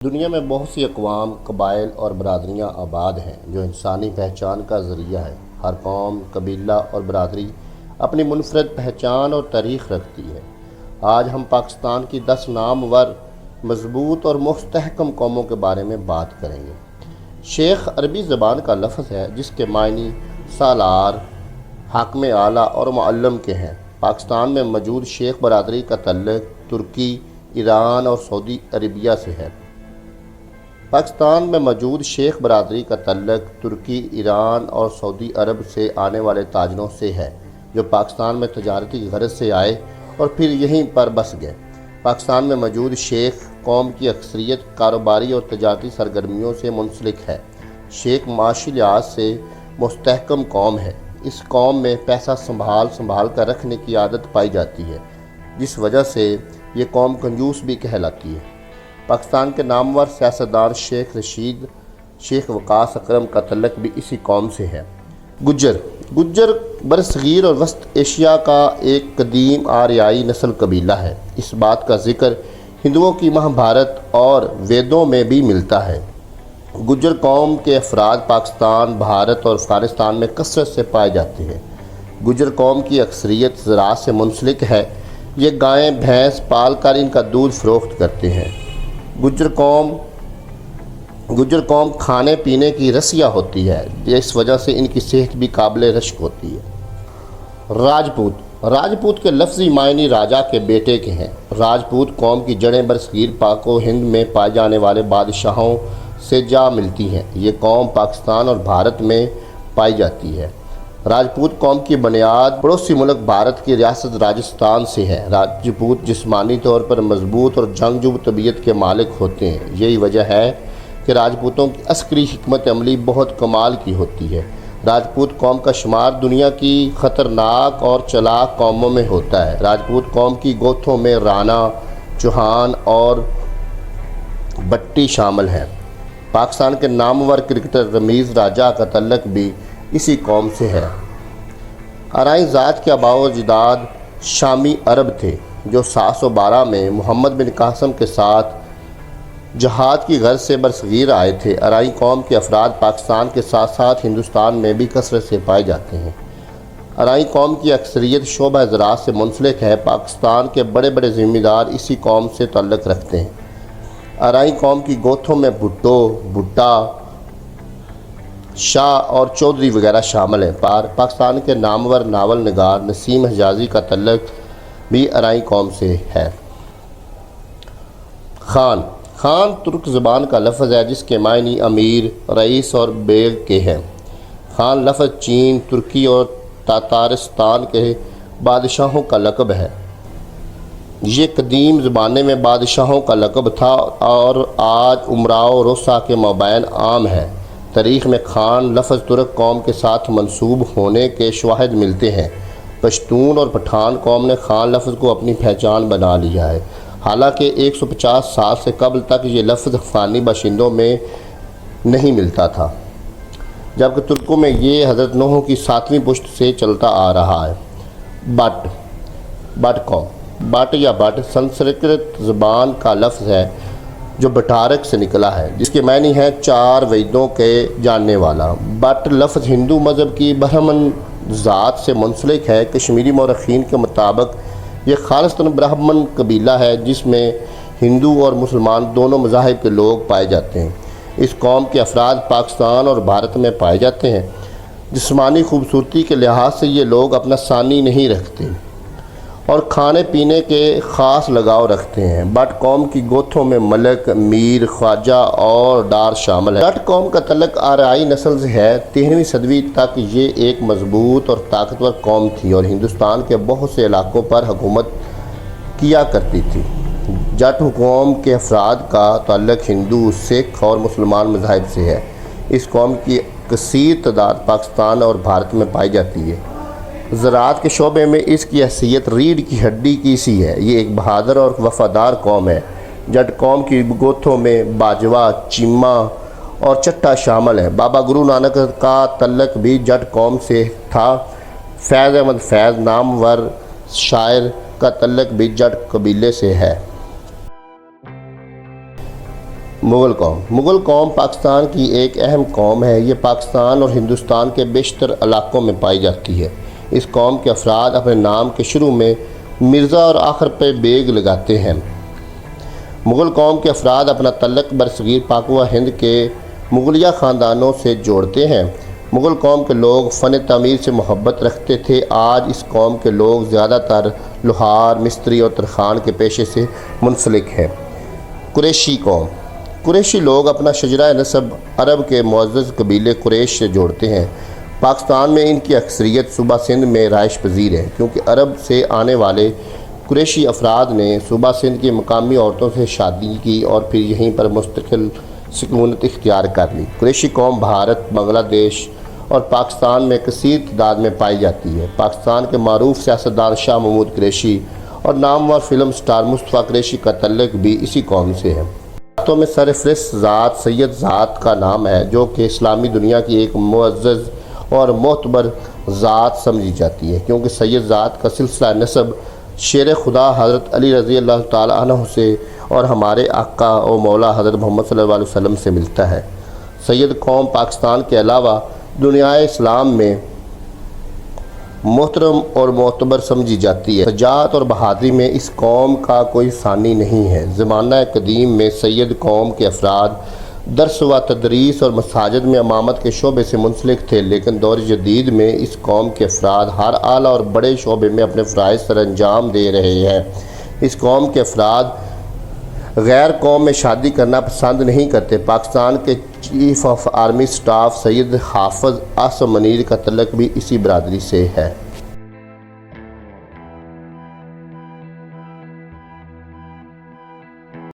دنیا میں بہت سی اقوام، قبائل اور برادریاں آباد ہیں جو انسانی پہچان کا ذریعہ ہے۔ ہر قوم، قبیلہ اور برادری اپنی منفرد پہچان اور تاریخ رکھتی ہے۔ آج ہم پاکستان کی 10 نامور، مضبوط اور مستحکم قوموں کے بارے میں بات کریں گے۔ شیخ عربی زبان کا لفظ ہے جس کے معنی سالار، حاکم اعلیٰ اور معلم کے ہیں۔ پاکستان میں موجود شیخ برادری کا تعلق ترکی، ایران اور سعودی عربیہ سے ہے۔ پاکستان میں موجود شیخ برادری کا تعلق ترکی، ایران اور سعودی عرب سے آنے والے تاجروں سے ہے جو پاکستان میں تجارتی غرض سے آئے اور پھر یہیں پر بس گئے۔ پاکستان میں موجود شیخ قوم کی اکثریت کاروباری اور تجارتی سرگرمیوں سے منسلک ہے۔ شیخ معاشی لحاظ سے مستحکم قوم ہے۔ اس قوم میں پیسہ سنبھال کر رکھنے کی عادت پائی جاتی ہے، جس وجہ سے یہ قوم کنجوس بھی کہلاتی ہے۔ پاکستان کے نامور سیاستدان شیخ رشید، شیخ وقاص اکرم کا تعلق بھی اسی قوم سے ہے۔ گجر برصغیر اور وسط ایشیا کا ایک قدیم آریائی نسل قبیلہ ہے۔ اس بات کا ذکر ہندوؤں کی مہابھارت اور ویدوں میں بھی ملتا ہے۔ گجر قوم کے افراد پاکستان، بھارت اور افغانستان میں کثرت سے پائے جاتے ہیں۔ گجر قوم کی اکثریت زراعت سے منسلک ہے۔ یہ گائیں بھینس پال کر ان کا دودھ فروخت کرتے ہیں۔ گجر قوم کھانے پینے کی رسیا ہوتی ہے، اس وجہ سے ان کی صحت بھی قابل رشک ہوتی ہے۔ راجپوت کے لفظی معنی راجا کے بیٹے کے ہیں۔ راجپوت قوم کی جڑیں برصغیر پاک و ہند میں پائے جانے والے بادشاہوں سے جا ملتی ہیں۔ یہ قوم پاکستان اور بھارت میں پائی جاتی ہے۔ راجپوت قوم کی بنیاد پڑوسی ملک بھارت کی ریاست راجستھان سے ہے۔ راجپوت جسمانی طور پر مضبوط اور جنگجو طبیعت کے مالک ہوتے ہیں۔ یہی وجہ ہے کہ راجپوتوں کی عسکری حکمت عملی بہت کمال کی ہوتی ہے۔ راجپوت قوم کا شمار دنیا کی خطرناک اور چلاک قوموں میں ہوتا ہے۔ راجپوت قوم کی گوتھوں میں رانا، چوہان اور بٹی شامل ہیں۔ پاکستان کے نامور کرکٹر رمیز راجہ کا تعلق بھی اسی قوم سے ہے۔ ارائیں ذات کے آباء و اجداد شامی عرب تھے جو 712 میں محمد بن قاسم کے ساتھ جہاد کی غرض سے برصغیر آئے تھے۔ ارائیں قوم کے افراد پاکستان کے ساتھ ساتھ ہندوستان میں بھی کثرت سے پائے جاتے ہیں۔ ارائیں قوم کی اکثریت شعبہ زراعت سے منسلک ہے۔ پاکستان کے بڑے بڑے ذمہ دار اسی قوم سے تعلق رکھتے ہیں۔ ارائیں قوم کی گوتھوں میں بھٹو، بھٹا، شاہ اور چودھری وغیرہ شامل ہیں۔ پاکستان کے نامور ناول نگار نسیم حجازی کا تعلق بھی ارائیں قوم سے ہے۔ خان ترک زبان کا لفظ ہے جس کے معنی امیر، رئیس اور بیگ کے ہیں۔ خان لفظ چین، ترکی اور تاتارستان کے بادشاہوں کا لقب ہے۔ یہ قدیم زمانے میں بادشاہوں کا لقب تھا اور آج امراء و رؤساء کے مابین عام ہے۔ تاریخ میں خان لفظ ترک قوم کے ساتھ منسوب ہونے کے شواہد ملتے ہیں۔ پشتون اور پٹھان قوم نے خان لفظ کو اپنی پہچان بنا لیا ہے، حالانکہ 150 سال سے قبل تک یہ لفظ افغانی باشندوں میں نہیں ملتا تھا، جبکہ ترکوں میں یہ حضرت نوح کی 7ویں پشت سے چلتا آ رہا ہے۔ بٹ قوم، بٹ یا بٹ سنسکرت زبان کا لفظ ہے جو بٹارک سے نکلا ہے، جس کے معنی ہے 4 ویدوں کے جاننے والا۔ بٹ لفظ ہندو مذہب کی برہمن ذات سے منسلک ہے۔ کشمیری مورخین کے مطابق یہ خالصتاً برہمن قبیلہ ہے جس میں ہندو اور مسلمان دونوں مذاہب کے لوگ پائے جاتے ہیں۔ اس قوم کے افراد پاکستان اور بھارت میں پائے جاتے ہیں۔ جسمانی خوبصورتی کے لحاظ سے یہ لوگ اپنا ثانی نہیں رکھتے اور کھانے پینے کے خاص لگاؤ رکھتے ہیں۔ بٹ قوم کی گوتھوں میں ملک، میر، خواجہ اور ڈار شامل ہیں۔ جٹ قوم کا تعلق آریائی نسل سے ہے۔ 13ویں صدی تک یہ ایک مضبوط اور طاقتور قوم تھی اور ہندوستان کے بہت سے علاقوں پر حکومت کیا کرتی تھی۔ جٹ قوم کے افراد کا تعلق ہندو، سکھ اور مسلمان مذاہب سے ہے۔ اس قوم کی کثیر تعداد پاکستان اور بھارت میں پائی جاتی ہے۔ زراعت کے شعبے میں اس کی حیثیت ریڑھ کی ہڈی کی سی ہے۔ یہ ایک بہادر اور وفادار قوم ہے۔ جٹ قوم کی گوتھوں میں باجوہ، چیمہ اور چٹا شامل ہیں۔ بابا گرو نانک کا تعلق بھی جٹ قوم سے تھا۔ فیض احمد فیض نامور شاعر کا تعلق بھی جٹ قبیلے سے ہے۔ مغل قوم پاکستان کی ایک اہم قوم ہے۔ یہ پاکستان اور ہندوستان کے بیشتر علاقوں میں پائی جاتی ہے۔ اس قوم کے افراد اپنے نام کے شروع میں مرزا اور آخر پہ بیگ لگاتے ہیں۔ مغل قوم کے افراد اپنا تعلق برصغیر پاک و ہند کے مغلیہ خاندانوں سے جوڑتے ہیں۔ مغل قوم کے لوگ فن تعمیر سے محبت رکھتے تھے۔ آج اس قوم کے لوگ زیادہ تر لوہار، مستری اور ترخان کے پیشے سے منسلک ہیں۔ قریشی قوم۔ قریشی لوگ اپنا شجرہ نسب عرب کے معزز قبیلے قریش سے جوڑتے ہیں۔ پاکستان میں ان کی اکثریت صوبہ سندھ میں رہائش پذیر ہے، کیونکہ عرب سے آنے والے قریشی افراد نے صوبہ سندھ کی مقامی عورتوں سے شادی کی اور پھر یہیں پر مستقل سکونت اختیار کر لی۔ قریشی قوم بھارت، بنگلہ دیش اور پاکستان میں کثیر تعداد میں پائی جاتی ہے۔ پاکستان کے معروف سیاستدان شاہ محمود قریشی اور نامور فلم سٹار مصطفیٰ قریشی کا تعلق بھی اسی قوم سے ہے۔ ذاتوں میں سرفہرست ذات سید ذات کا نام ہے، جو کہ اسلامی دنیا کی ایک معزز اور معتبر ذات سمجھی جاتی ہے، کیونکہ سید ذات کا سلسلہ نسب شیر خدا حضرت علی رضی اللہ تعالیٰ عنہ سے اور ہمارے آقا و مولا حضرت محمد صلی اللہ علیہ وسلم سے ملتا ہے۔ سید قوم پاکستان کے علاوہ دنیائے اسلام میں محترم اور معتبر سمجھی جاتی ہے۔ شجاعت اور بہادری میں اس قوم کا کوئی ثانی نہیں ہے۔ زمانہ قدیم میں سید قوم کے افراد درس و تدریس اور مساجد میں امامت کے شعبے سے منسلک تھے، لیکن دور جدید میں اس قوم کے افراد ہر اعلیٰ اور بڑے شعبے میں اپنے فرائض سر انجام دے رہے ہیں۔ اس قوم کے افراد غیر قوم میں شادی کرنا پسند نہیں کرتے۔ پاکستان کے چیف آف آرمی سٹاف سید حافظ اعظم منیر کا تعلق بھی اسی برادری سے ہے۔